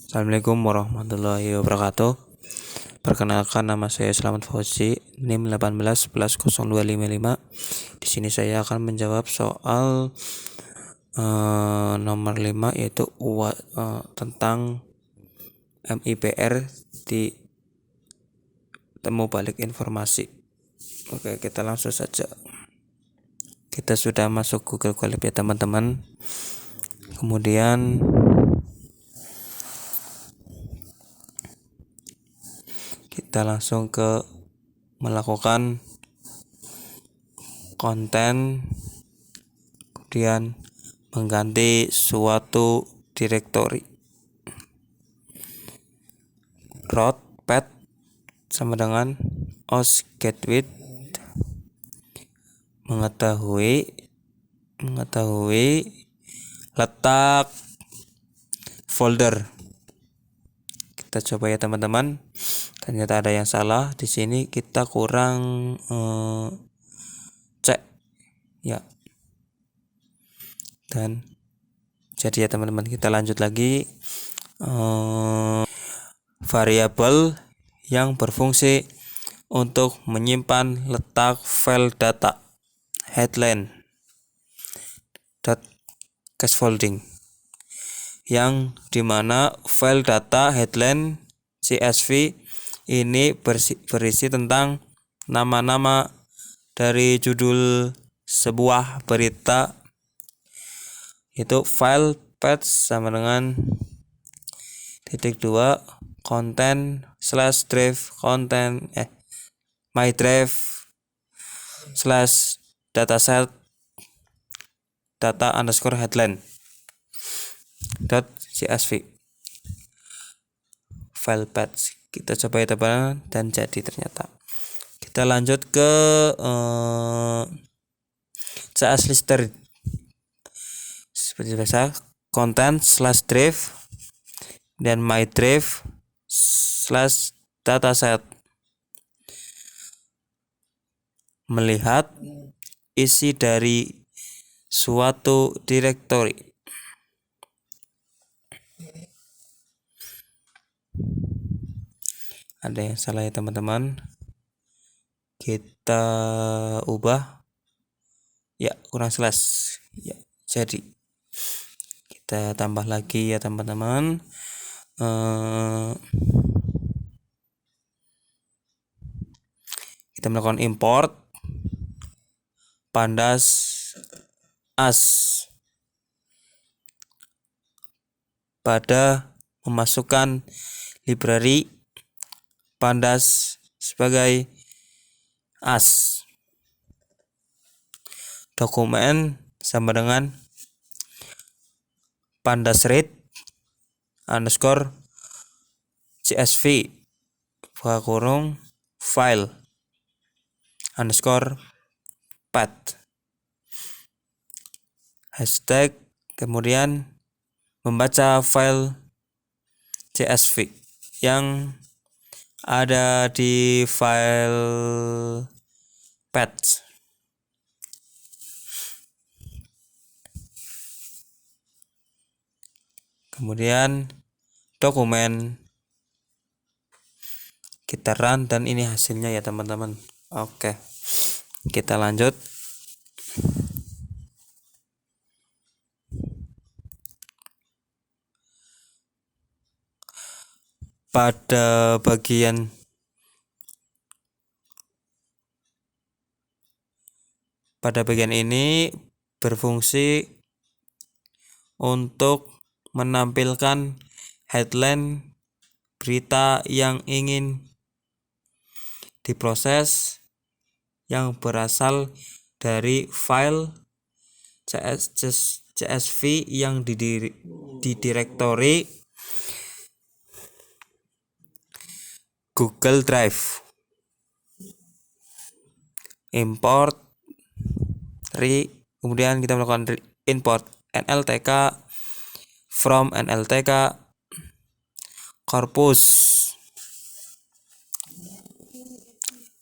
Assalamualaikum warahmatullahi wabarakatuh. Perkenalkan, nama saya Slamet Fauzi, NIM 18110255. Di sini saya akan menjawab soal nomor 5, yaitu tentang MIPR di temu balik informasi. Oke, kita langsung saja. Kita sudah masuk Google Colab ya teman-teman. Kemudian kita langsung ke melakukan konten, kemudian mengganti suatu direktori. Root path sama dengan os get with mengetahui letak folder. Kita coba ya teman-teman. Ternyata ada yang salah di sini, kita kurang cek ya. Dan jadi ya teman-teman, kita lanjut lagi. Variabel yang berfungsi untuk menyimpan letak file data headline .casfolding, yang dimana file data headline CSV ini berisi tentang nama-nama dari judul sebuah berita, itu file path sama dengan (2) content / drive content my drive / dataset data underscore headline .csv file path. Kita coba ya teman, dan jadi ternyata. Kita lanjut ke CS lister seperti biasa, content / drive dan my drive / dataset, melihat isi dari suatu direktori. Ada yang salah ya teman-teman, kita ubah ya, kurang jelas ya. Jadi kita tambah lagi ya teman-teman. Kita melakukan import pandas as pada memasukkan library pandas sebagai as. Dokumen sama dengan pandas read underscore csv buka kurung file underscore path hashtag, kemudian membaca file csv yang ada di file path. Kemudian dokumen kita run, dan ini hasilnya ya teman-teman. Oke, kita lanjut. Pada bagian ini berfungsi untuk menampilkan headline berita yang ingin diproses, yang berasal dari file CSV yang di direktori Google Drive. Import kemudian kita melakukan import NLTK from NLTK corpus,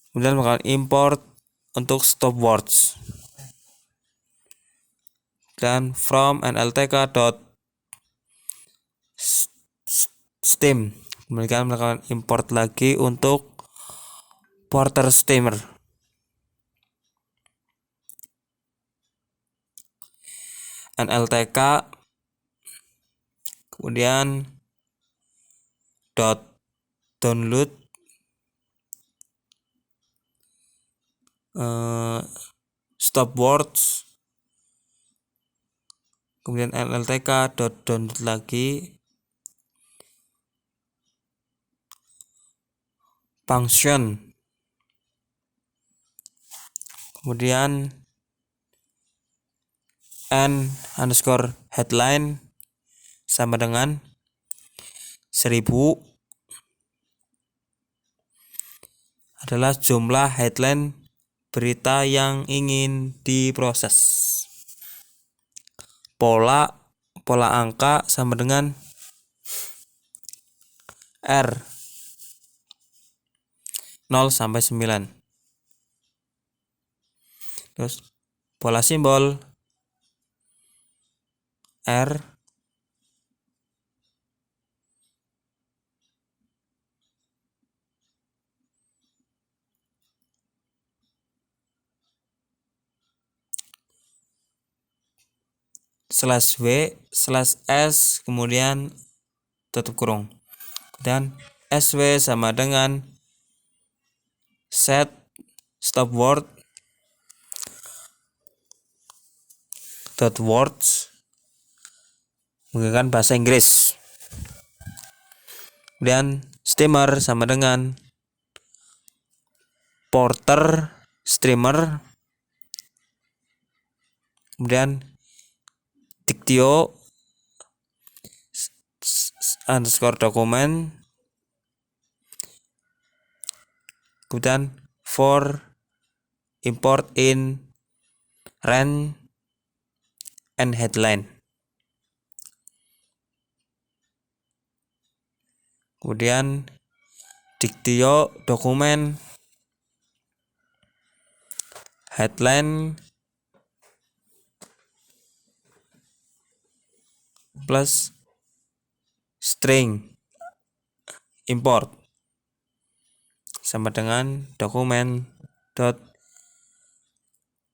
kemudian melakukan import untuk stopwords, dan from NLTK steam. Kemudian melakukan import lagi untuk porter steamer. NLTK, kemudian download stopwords, kemudian NLTK download lagi function, kemudian n_headline sama dengan 1000 adalah jumlah headline berita yang ingin diproses. Pola angka sama dengan R 0 sampai 9. Terus pola simbol R /W/S kemudian tutup kurung, dan SW sama dengan set stopword words menggunakan bahasa Inggris. Kemudian steamer sama dengan porter streamer, kemudian Dictio _dokumen, kemudian for import in rand and headline, kemudian Dictio dokumen headline plus string import sama dengan dokumen dot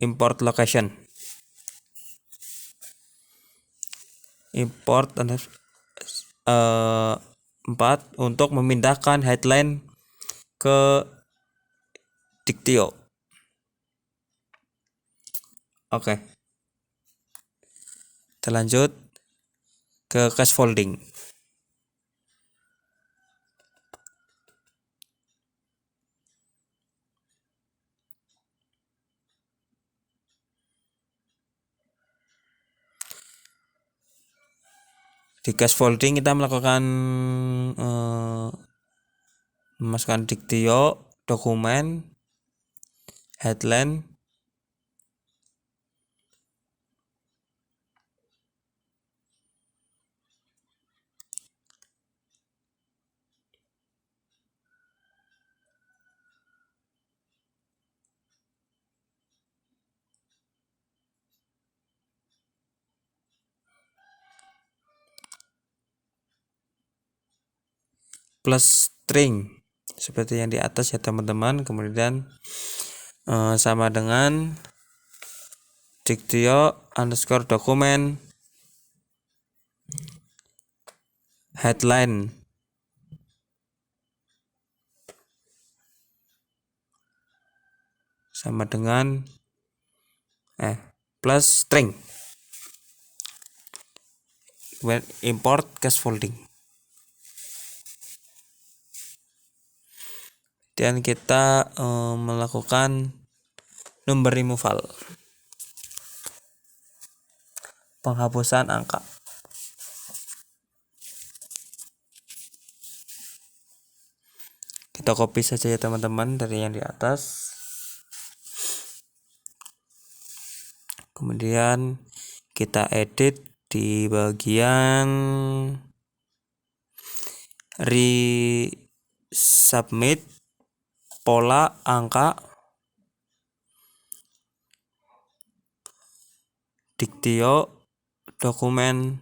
import location, import 4 untuk memindahkan headline ke Dictio. Oke, kita lanjut ke scaffolding. Di scaffolding kita melakukan memasukkan Dictio dokumen headline plus string seperti yang di atas ya teman-teman. Kemudian sama dengan Dictio _dokumen headline sama dengan plus string, kemudian import scaffolding, dan kita melakukan number removal, penghapusan angka. Kita copy saja ya teman-teman dari yang di atas. Kemudian kita edit di bagian resubmit pola angka Dictio dokumen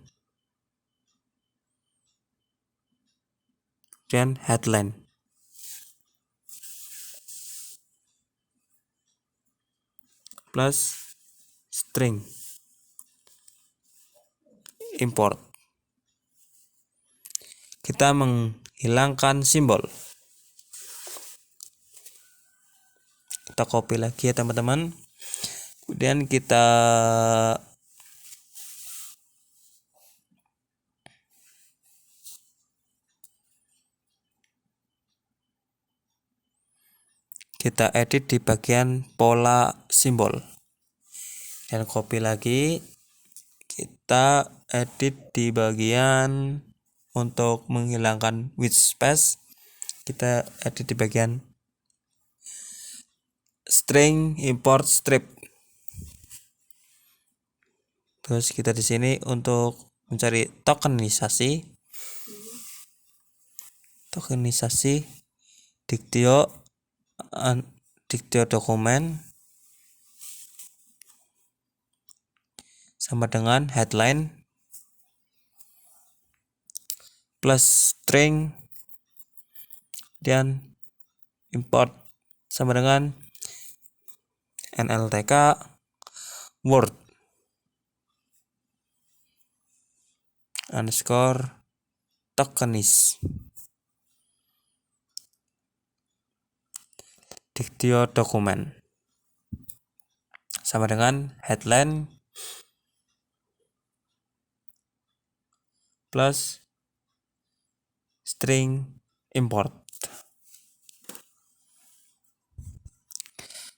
kemudian headline plus string import. Kita menghilangkan simbol. Kita copy lagi ya teman-teman. Kemudian kita edit di bagian pola simbol. Dan copy lagi, kita edit di bagian untuk menghilangkan white space, kita edit di bagian string import strip. Terus kita di sini untuk mencari tokenisasi Diktio dokumen sama dengan headline plus string dan import sama dengan NLTK word underscore tokenis diktio dokumen sama dengan headline plus string import.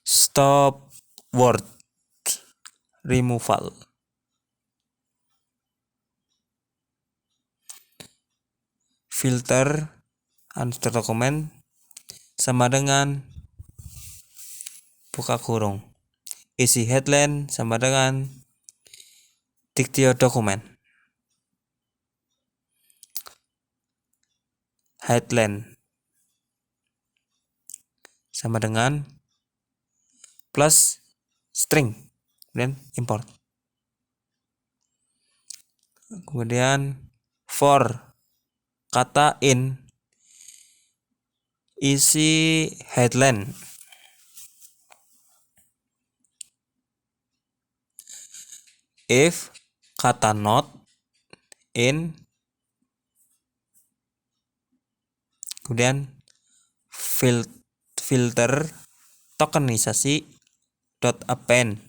Stop word removal. Filter underscore dokumen sama dengan buka kurung. Isi headline sama dengan diktio dokumen. Headline sama dengan plus string dan import. Kemudian for kata in isi headline if kata not in, kemudian filter tokenisasi dot append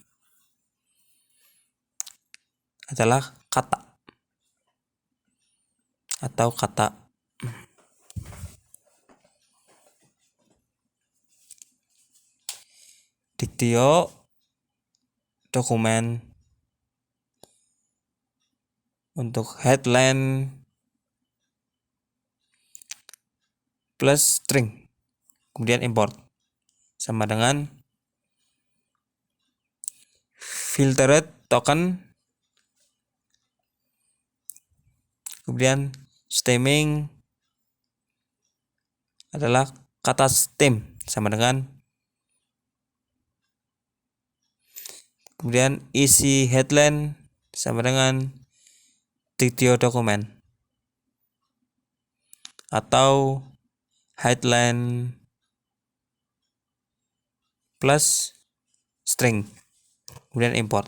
adalah kata atau kata. Diktio dokumen untuk headline plus string kemudian import sama dengan filtered token kemudian stemming adalah kata stem sama dengan kemudian isi headline sama dengan diktio dokumen atau headline plus string kemudian import.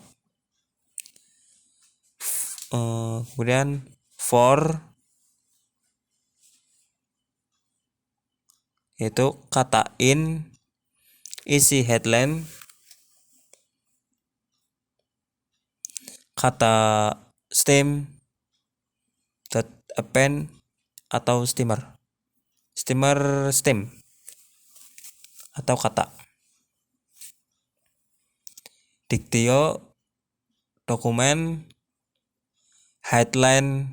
Kemudian for yaitu kata in isi headline kata stem dot append atau stem atau kata. Diktio dokumen headline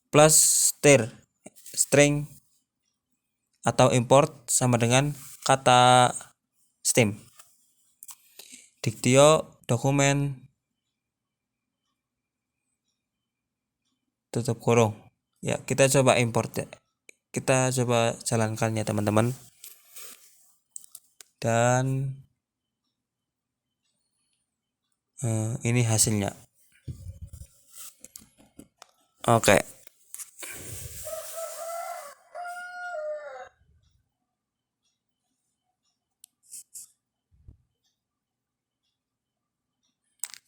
plus string atau import sama dengan kata stem. Diktio dokumen tutup kurung. Ya, kita coba import ya. Kita coba jalankan ya teman-teman. Dan ini hasilnya. Oke.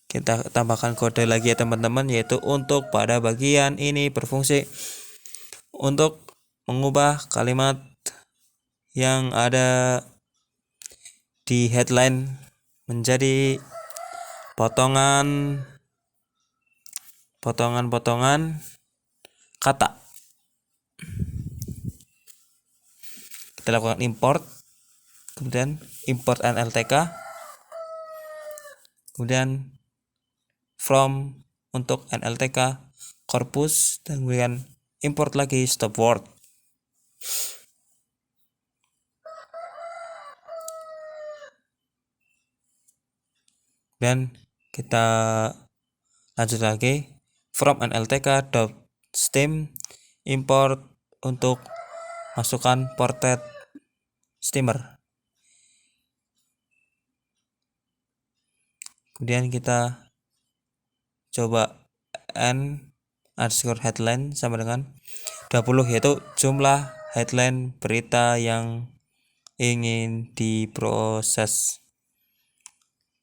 Kita tambahkan kode lagi ya teman-teman, yaitu untuk pada bagian ini berfungsi untuk mengubah kalimat yang ada di headline menjadi potongan-potongan kata. Kita lakukan import, kemudian import NLTK, kemudian from untuk NLTK corpus, dan kemudian import lagi stop word. Dan kita lanjut lagi from NLTK.steam import untuk masukkan portrait steamer. Kemudian kita coba n_headline sama dengan 20, yaitu jumlah headline berita yang ingin diproses.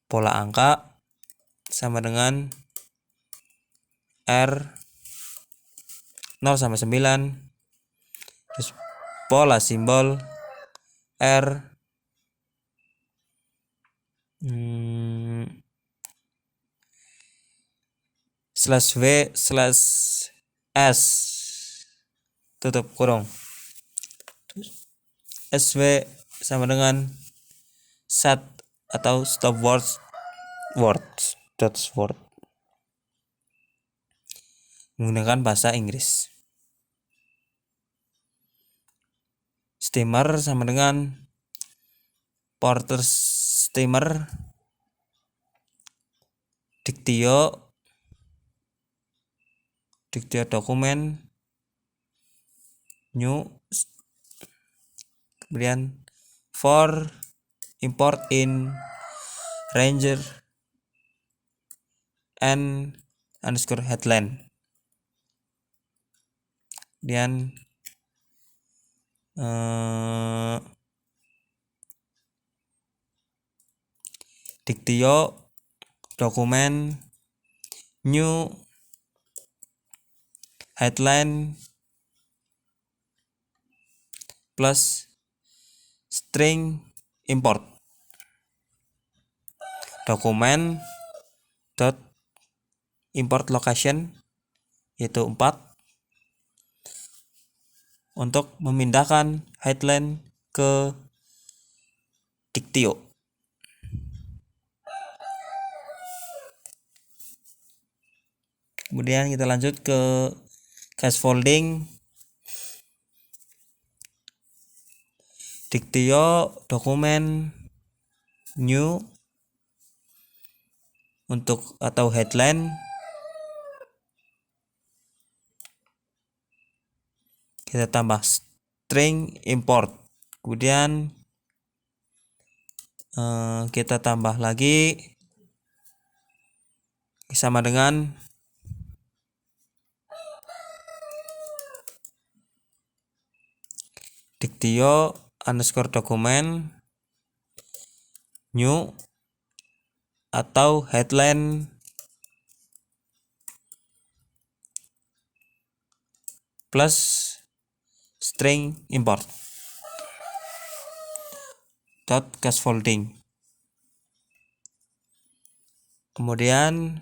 Pola angka sama dengan R 0 sampai 9, terus pola simbol R /V/S tutup kurung, SW sama dengan set atau stop words menggunakan bahasa Inggris. Steamer sama dengan porter steamer, diktio dokumen, new, kemudian for import in ranger n_headline, kemudian diktio dokumen, new headline plus string import dokumen dot import location, yaitu 4, untuk memindahkan headline ke diktio. Kemudian kita lanjut ke scaffolding. Diktio dokumen new untuk atau headline, kita tambah string import, kemudian kita tambah lagi sama dengan diktio _dokumen new atau headline plus string import dot scaffolding. Kemudian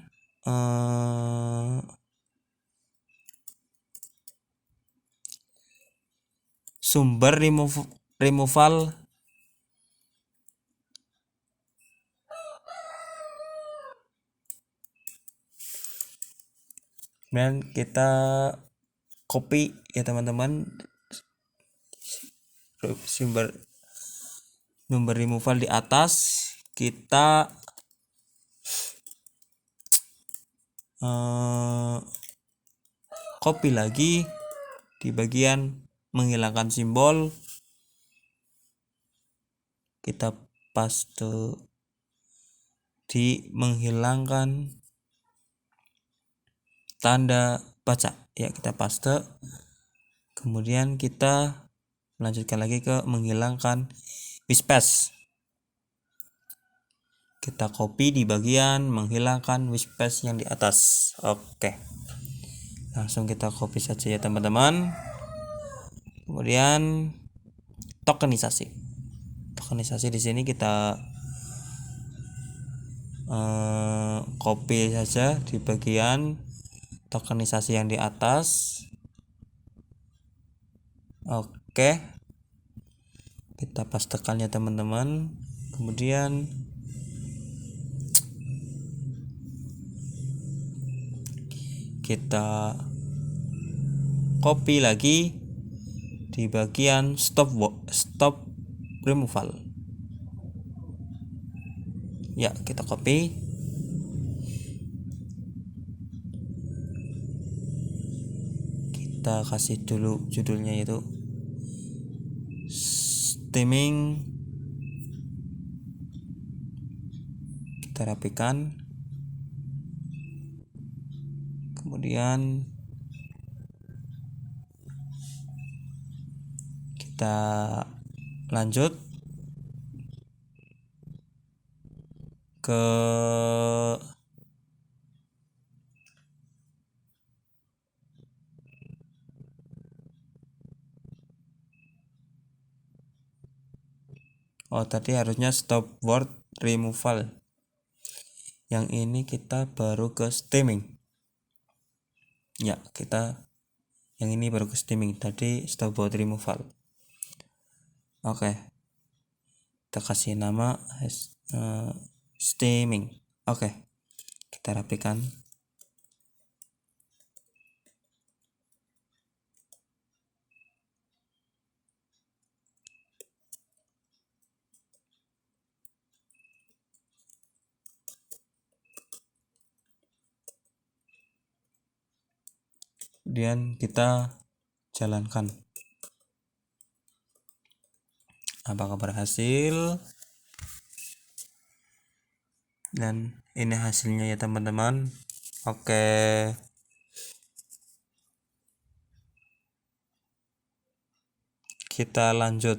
sumber removal dan kita copy ya teman-teman, sumber removal di atas, kita copy lagi di bagian menghilangkan simbol, kita paste di menghilangkan tanda baca. Ya, kita paste. Kemudian kita melanjutkan lagi ke menghilangkan whiskpaste. Kita copy di bagian menghilangkan whiskpaste yang di atas. Oke. Langsung kita copy saja ya teman-teman. Kemudian tokenisasi. Tokenisasi di sini kita copy saja di bagian tokenisasi yang di atas. Oke. Kita pastekan ya teman-teman. Kemudian kita copy lagi di bagian stop removal. Ya, kita copy. Kita kasih dulu judulnya itu steaming. Kita rapikan. Kemudian kita lanjut ke tadi harusnya stop word removal. Yang ini kita baru ke steaming. Ya, kita yang ini baru ke steaming. Tadi stop word removal. Oke. Kita kasih nama steaming. Oke. Kita rapikan. Kemudian kita jalankan. Apakah berhasil? Dan ini hasilnya ya teman-teman. Oke. Kita lanjut.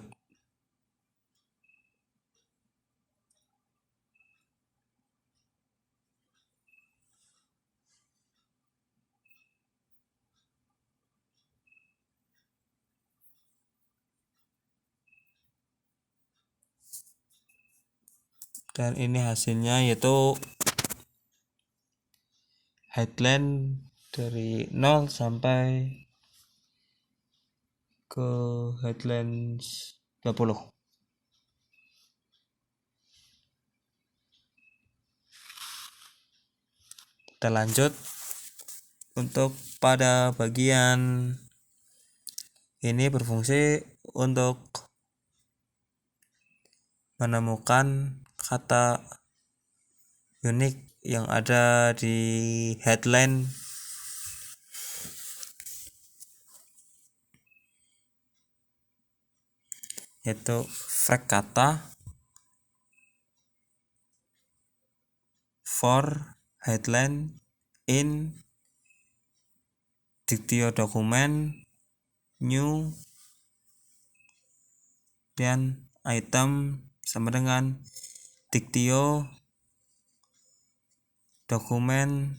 Dan ini hasilnya yaitu headline dari 0 sampai ke headline 20. Kita lanjut untuk pada bagian ini berfungsi untuk menemukan kata unik yang ada di headline yaitu frag kata for headline in Diktio dokumen new dan item sama dengan Diktio dokumen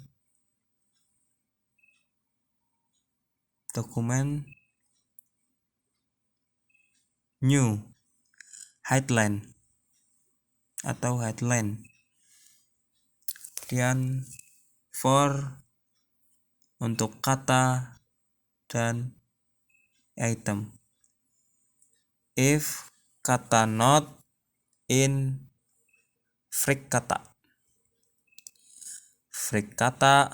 new headline atau headline. Kemudian for untuk kata dan item. If kata not in frag kata. Frag kata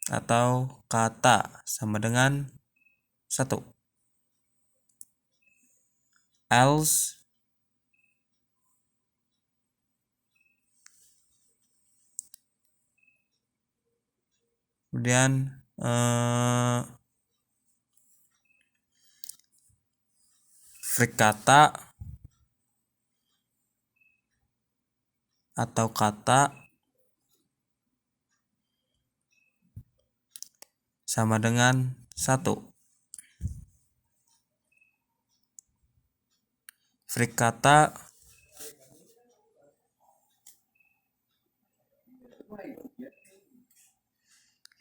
atau kata sama dengan 1. Else kemudian frag kata atau kata sama dengan 1. Frikata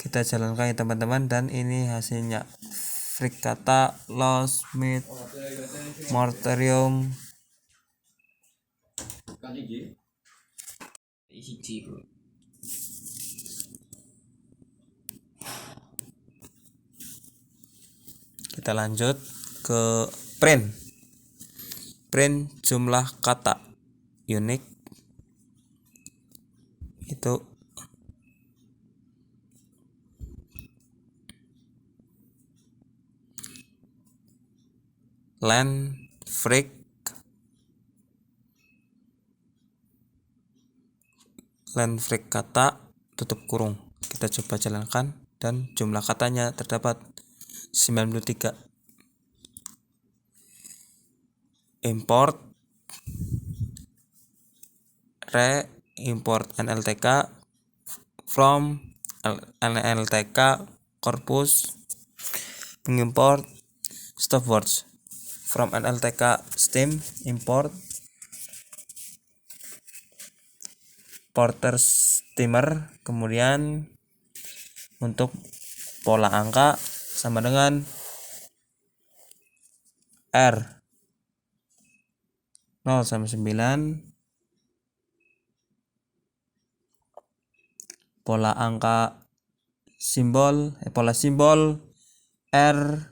kita jalankan ya teman-teman, dan ini hasilnya. Frikata loss mid mortarium kita lanjut ke print jumlah kata unik itu len frik kata tutup kurung. Kita coba jalankan dan jumlah katanya terdapat 93. Import import NLTK from NLTK corpus, mengimport stopwatch from NLTK steam, import porter steamer. Kemudian untuk pola angka sama dengan R 0 sampai 9, pola angka pola simbol R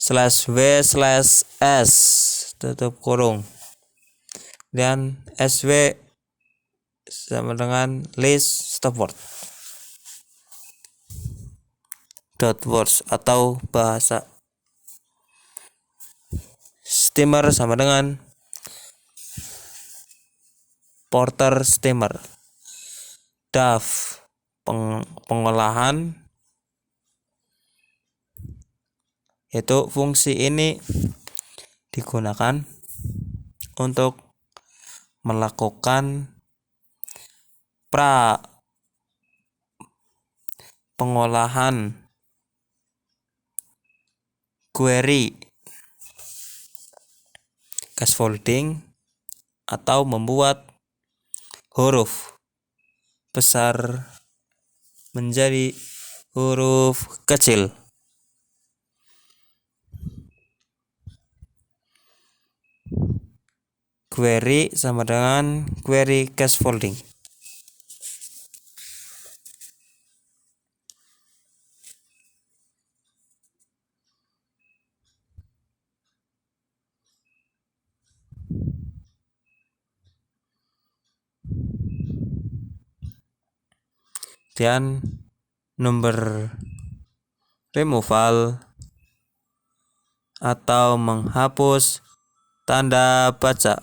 /W/S tutup kurung, dan SW sama dengan list stopwatch .words atau bahasa steamer sama dengan porter steamer. DAF pengolahan, yaitu fungsi ini digunakan untuk melakukan pengolahan query scaffolding atau membuat huruf besar menjadi huruf kecil. Query sama dengan query scaffolding. Dan nomor removal atau menghapus tanda baca,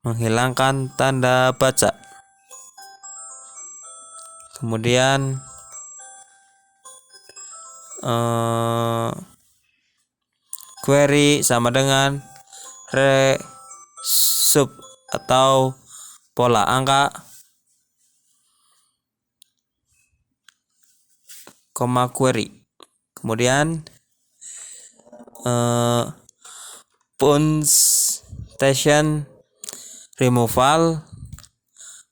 menghilangkan tanda baca. Kemudian query sama dengan resub atau pola angka, query. Kemudian punctation removal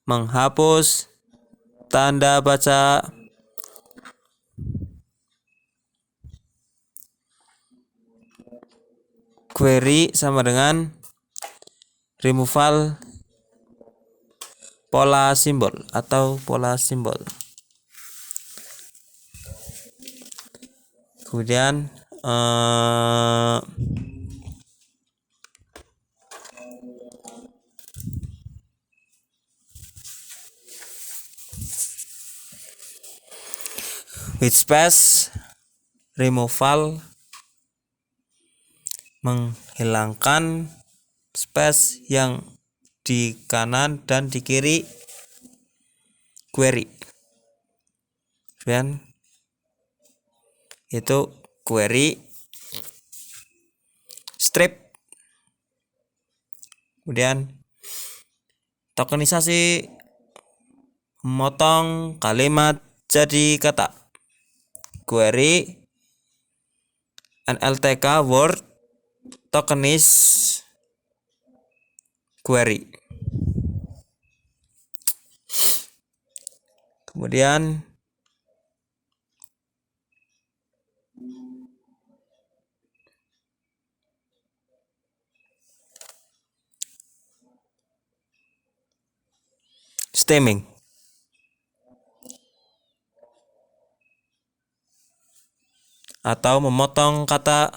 menghapus tanda baca, query sama dengan removal pola simbol atau pola simbol. Kemudian with space removal menghilangkan space yang di kanan dan di kiri query. Dan itu query strip Kemudian tokenisasi, memotong kalimat jadi kata. Query NLTK word tokenize query. Kemudian stemming. Atau memotong kata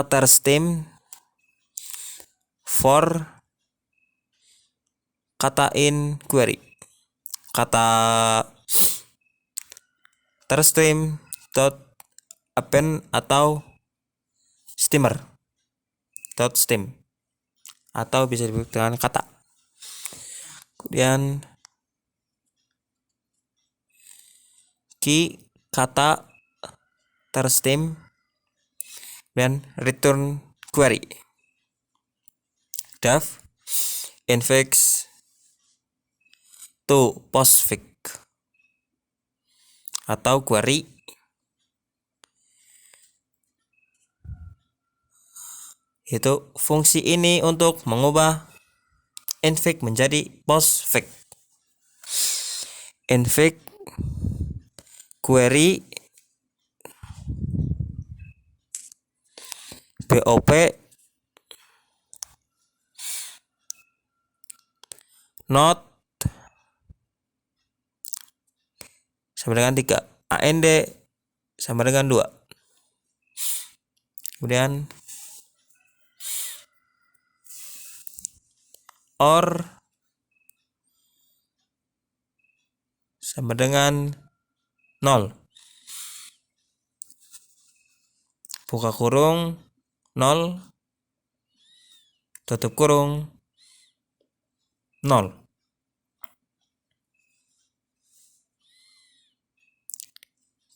terstem for kata in query. Kata terstem dot append atau stemmer dot stem atau bisa disebut dengan kata. Kemudian key kata terstem dan return query. Def infix to postfix atau query itu fungsi ini untuk mengubah infix menjadi postfix. Infix query BOP not sama dengan 3, AND sama dengan 2. Kemudian OR sama dengan 0. Buka kurung 0 tutup kurung 0.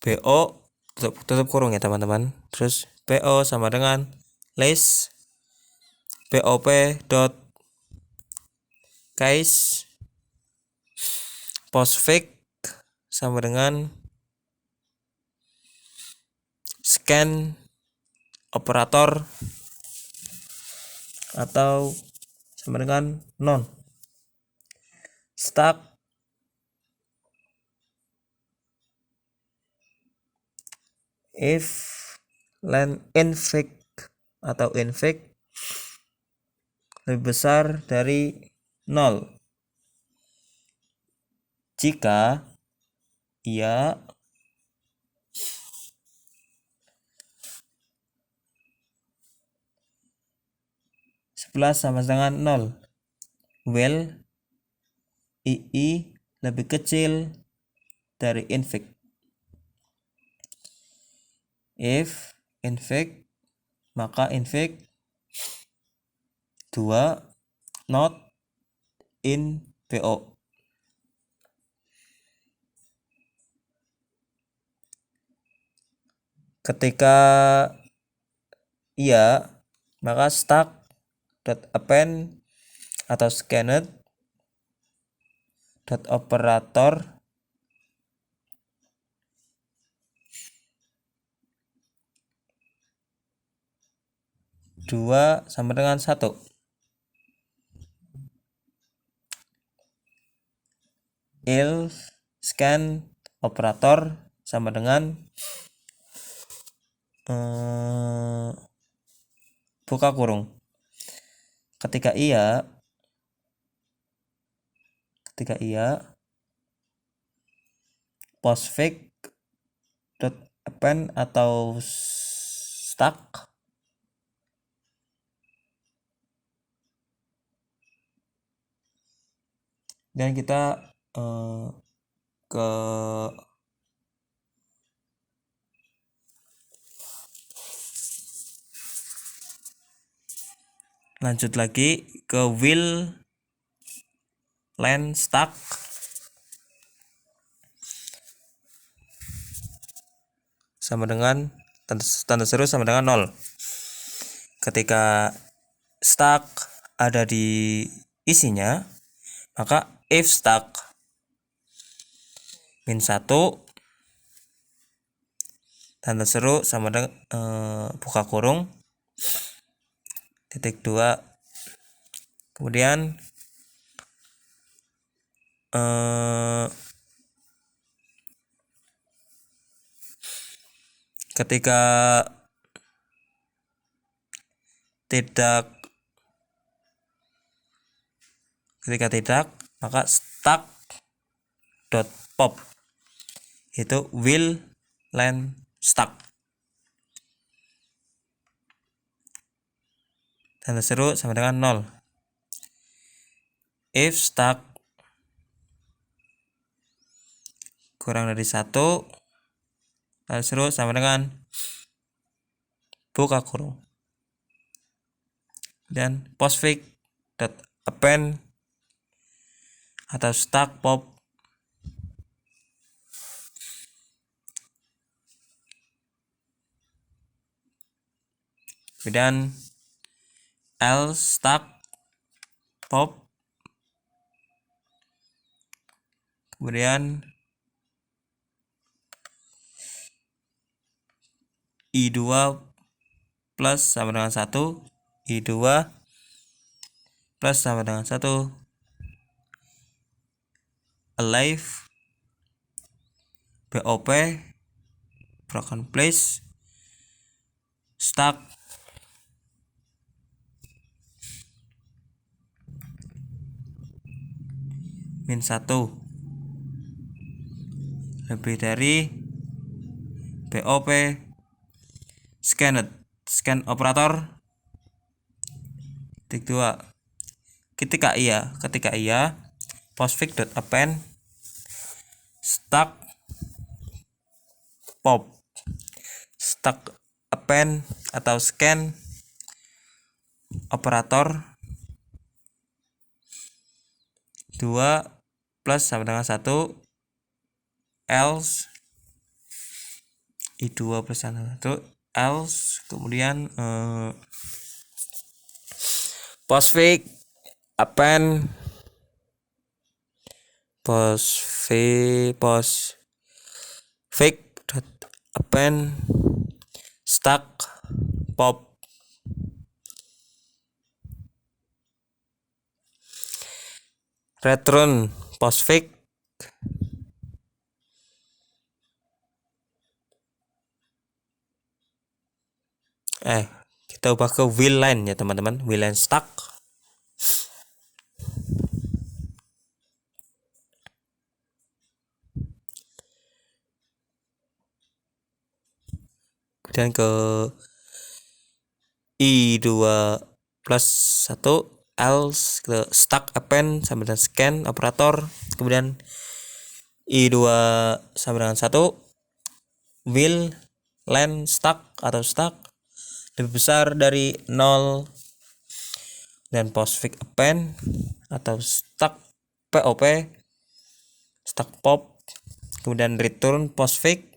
BO tutup kurung ya teman-teman. Terus BO sama dengan list BOP dot case postfix sama dengan scan operator atau sama dengan non. Stack if len infix atau infix lebih besar dari 0 jika ia sama dengan 0 while II lebih kecil dari infix. If infix maka infix 2 not in BO. Ketika iya maka stack dot append atau scanned dot operator dua sama dengan 1. If scan operator sama dengan buka kurung. Ketika iya postfix dot append atau stack dan kita ke lanjut lagi ke will len stack sama dengan tanda seru sama dengan 0. Ketika stack ada di isinya, maka if stack -1 tanda seru sama dengan buka kurung titik 2, kemudian ketika tidak maka stack dot pop itu will len stack, tanda seru sama dengan 0. If stack kurang dari 1, tanda seru sama dengan buka kurung, dan postfix dot append atau stack pop kemudian else stack pop, kemudian i2 plus sama dengan 1, i2 plus sama dengan 1, alive bop broken place stack -1 lebih dari bop scan operator titik 2. ketika iya postfix dot append stack pop stack append atau scan operator 2 plus sama dengan 1, else i2 plus sama dengan 1, else kemudian postfix append dot append stack pop return postfix kita ubah ke will line ya teman-teman, will line stack. Kemudian ke i2 plus 1, else ke stack append sama dengan scan operator, kemudian i2 sama dengan 1, will len stack atau stack lebih besar dari 0, dan postfix append atau stack pop stack pop kemudian return postfix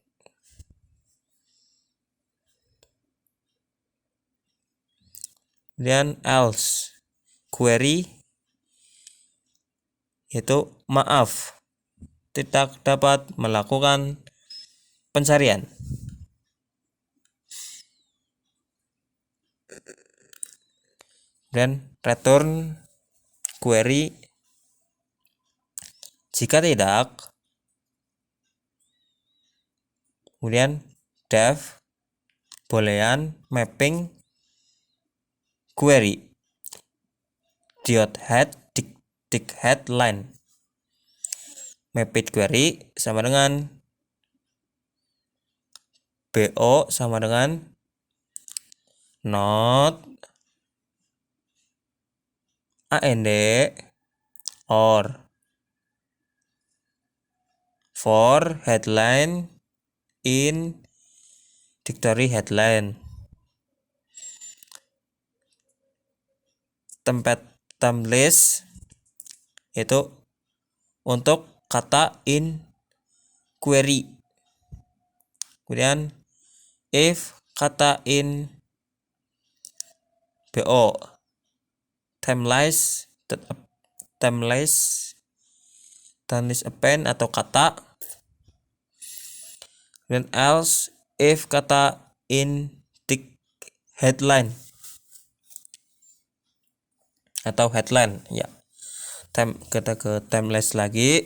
kemudian else query yaitu maaf tidak dapat melakukan pencarian. Dan return query jika tidak, kemudian def boolean mapping query dot head line mapped query sama dengan bo sama dengan not and or for headline in dictionary headline tempat list yaitu untuk kata in query, kemudian if kata in BO timeless append atau kata, dan else if kata in tick headline atau headline ya. Kita ke timeless lagi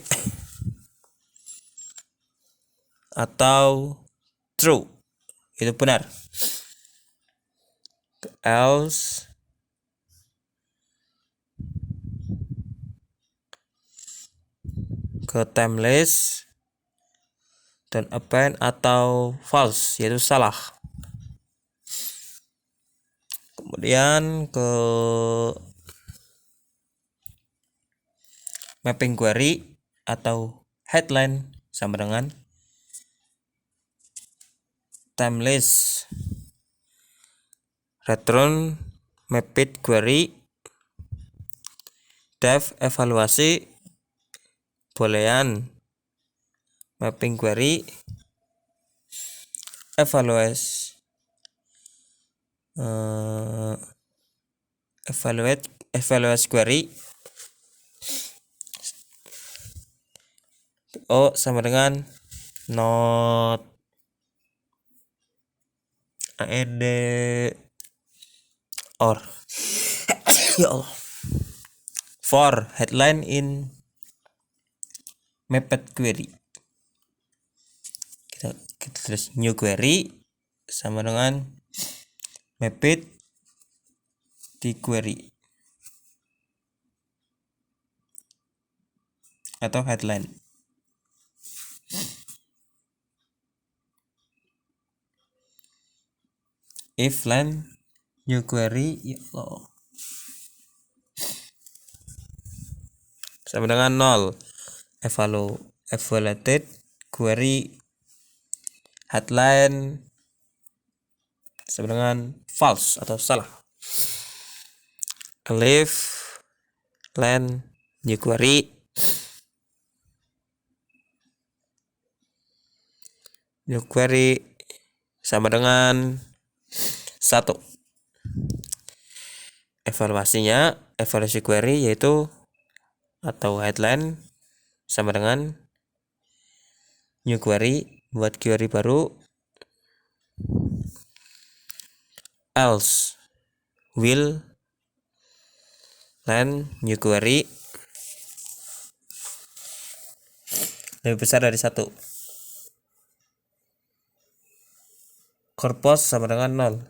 atau true, itu benar. Else ke timeless dan append atau false, yaitu salah. Kemudian ke mapping query atau headline sama dengan timeless return mapped query dev evaluasi boolean mapping query evaluate query sama dengan not and or ya Allah, for headline in mapped query kita tulis new query sama dengan mapped di query atau headline. If line new query ya Allah, sama dengan 0 evaluated query headline sama dengan false atau salah. Leave line new query sama dengan 1. Evaluasi query yaitu atau headline sama dengan new query, buat query baru. Else will line new query lebih besar dari 1. Corpus sama dengan 0.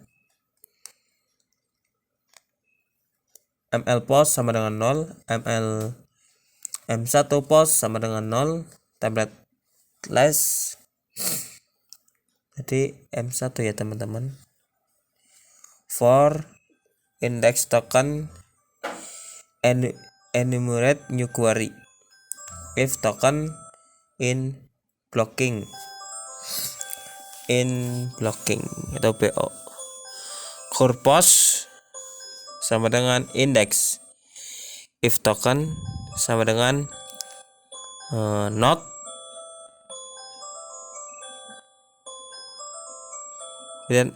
ML post sama dengan 0. M1 post sama dengan 0. Template less jadi M1 ya teman-teman. For index token enumerate new query if token in blocking atau BO. Corpus sama dengan index if token sama dengan not dan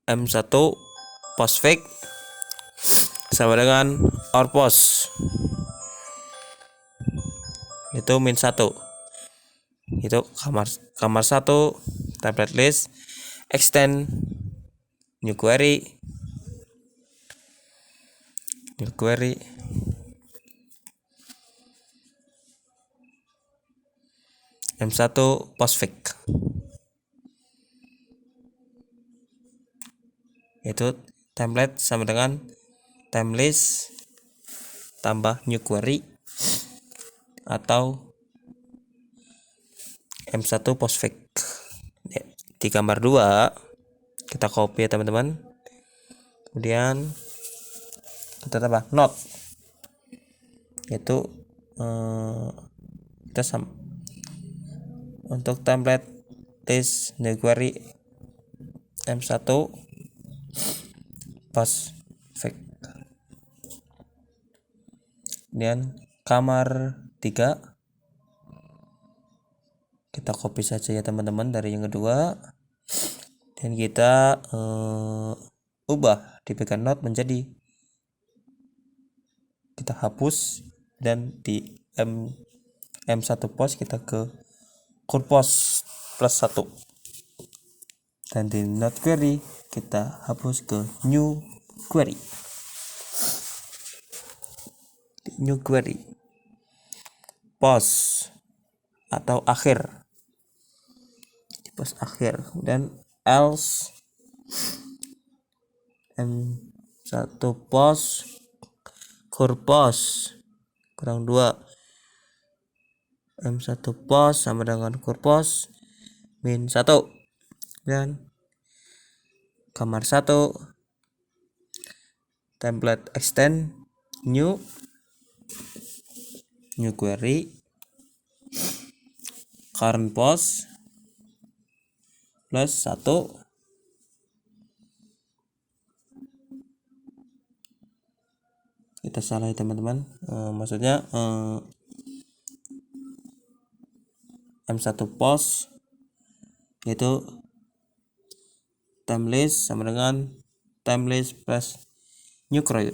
M1 postfix sama dengan or post itu min 1, itu kamar 1 template list extend new query M1 postfix itu template sama dengan timeless tambah new query atau M1 postfix. Di gambar 2 kita copy ya teman-teman, kemudian kita tambah not, yaitu kita untuk template list new query M1 postfix. Kemudian kamar 3 kita copy saja ya teman-teman dari yang kedua. dan kita ubah dpk not menjadi kita hapus, dan di M1 post kita ke curpos plus 1, dan di not query kita hapus ke new query. New query post atau akhir, di post akhir, dan else M1 post curpos kurang 2 M1 post sama dengan curpos min 1, dan kamar 1 template extend new query current post plus 1, kita salah ya teman-teman, maksudnya M1 post itu time list sama dengan time list plus new query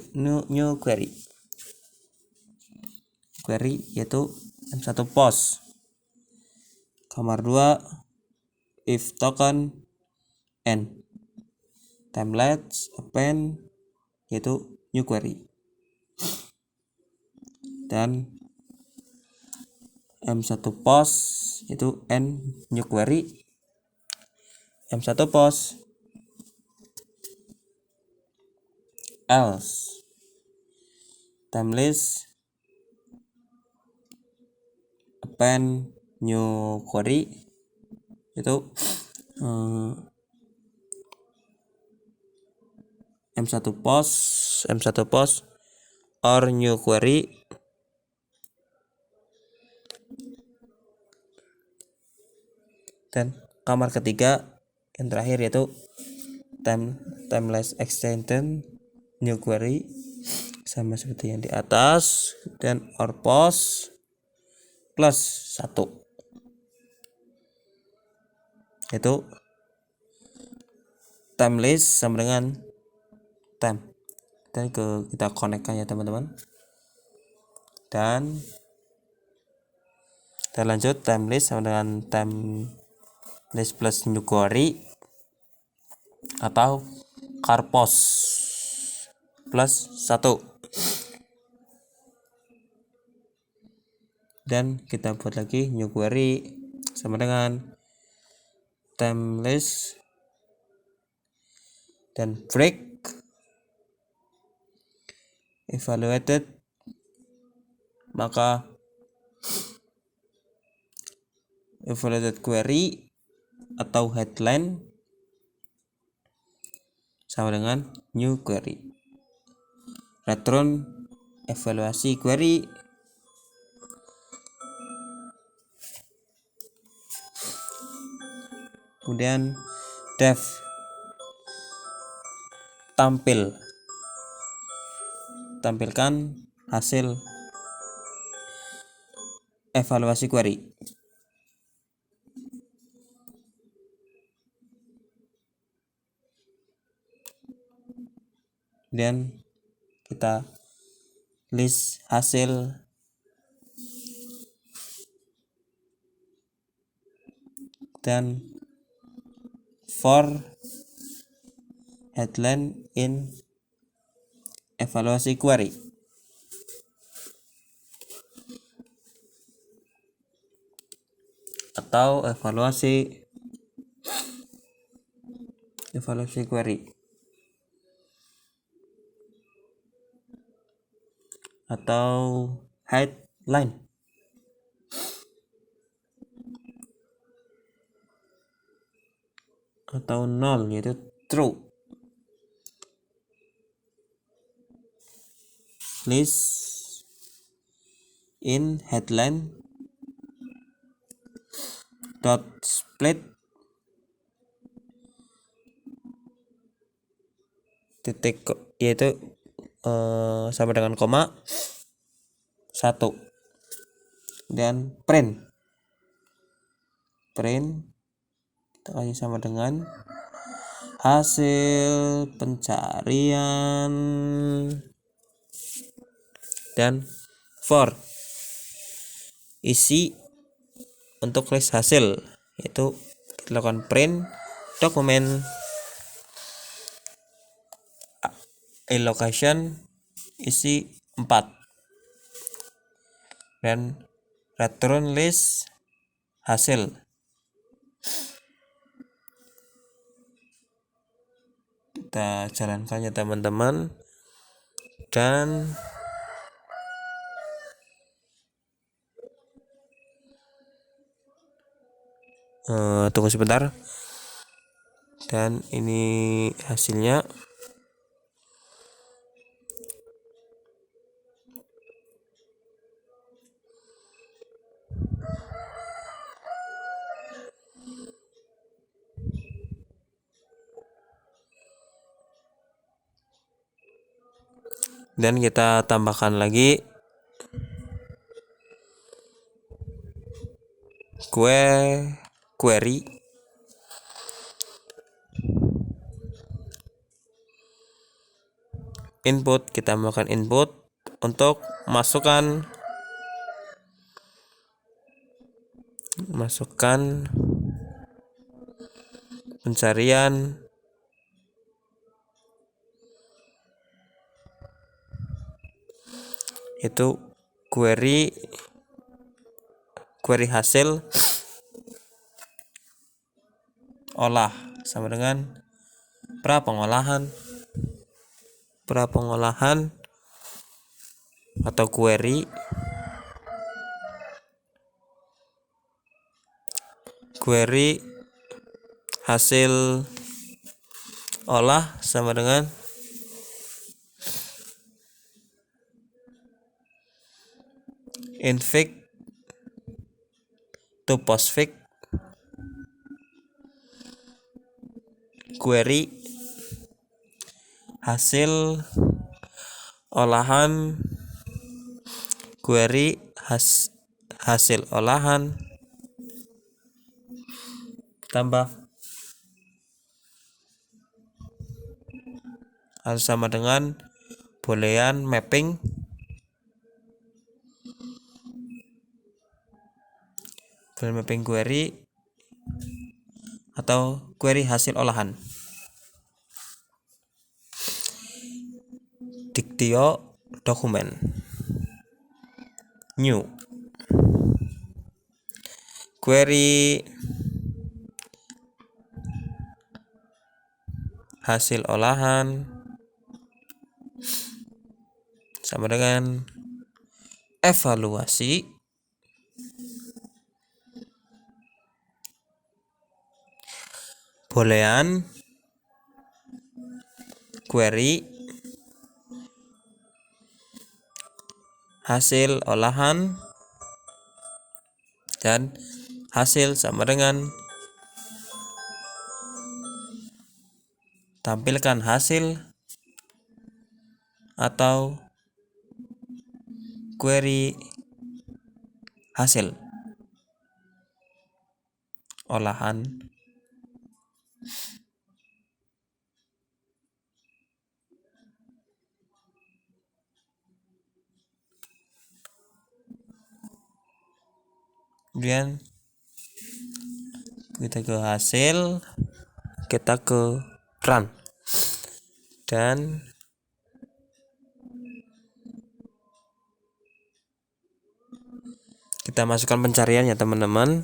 yaitu M1 post. Kamar 2 if token n templates append yaitu new query, dan M1 post itu n new query M1 post else time list append new query itu M1 post or new query, dan kamar ketiga yang terakhir yaitu timeless extension new query sama seperti yang di atas, dan or post plus 1 itu time list sama dengan time, dan kita connectkan ya teman-teman, dan kita lanjut time list sama dengan time list plus new query atau curpos plus 1, dan kita buat lagi new query sama dengan time list dan break evaluated, maka evaluated query atau headline sama dengan new query. Return evaluasi query, kemudian dev tampilkan hasil evaluasi query, dan kita list hasil dan for headline in evaluasi query atau evaluasi query atau headline atau null yaitu true. List in headline dot split titik yaitu sama dengan koma 1, dan print kita kasih sama dengan hasil pencarian, dan for isi untuk list hasil, yaitu kita lakukan print dokumen allocation isi 4 dan return list hasil. Kita jalankan ya teman-teman, dan tunggu sebentar, dan ini hasilnya. Dan kita tambahkan lagi query input. Kita melakukan input untuk masukkan pencarian itu query hasil olah sama dengan pra pengolahan atau query hasil olah sama dengan infix to postfix query hasil olahan tambah harus sama dengan boolean mapping query atau query hasil olahan. Dictio dokumen new query hasil olahan sama dengan evaluasi boolean query hasil olahan dan hasil sama dengan tampilkan hasil atau query hasil olahan. Kemudian kita ke hasil, kita ke run, dan kita masukkan pencarian ya teman-teman.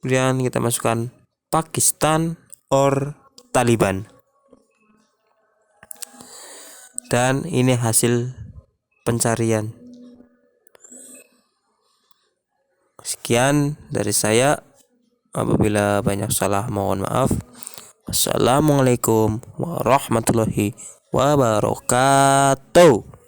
Kemudian kita masukkan Pakistan or Taliban, dan ini hasil pencarian. Sekian dari saya, apabila banyak salah mohon maaf. Wassalamualaikum warahmatullahi wabarakatuh.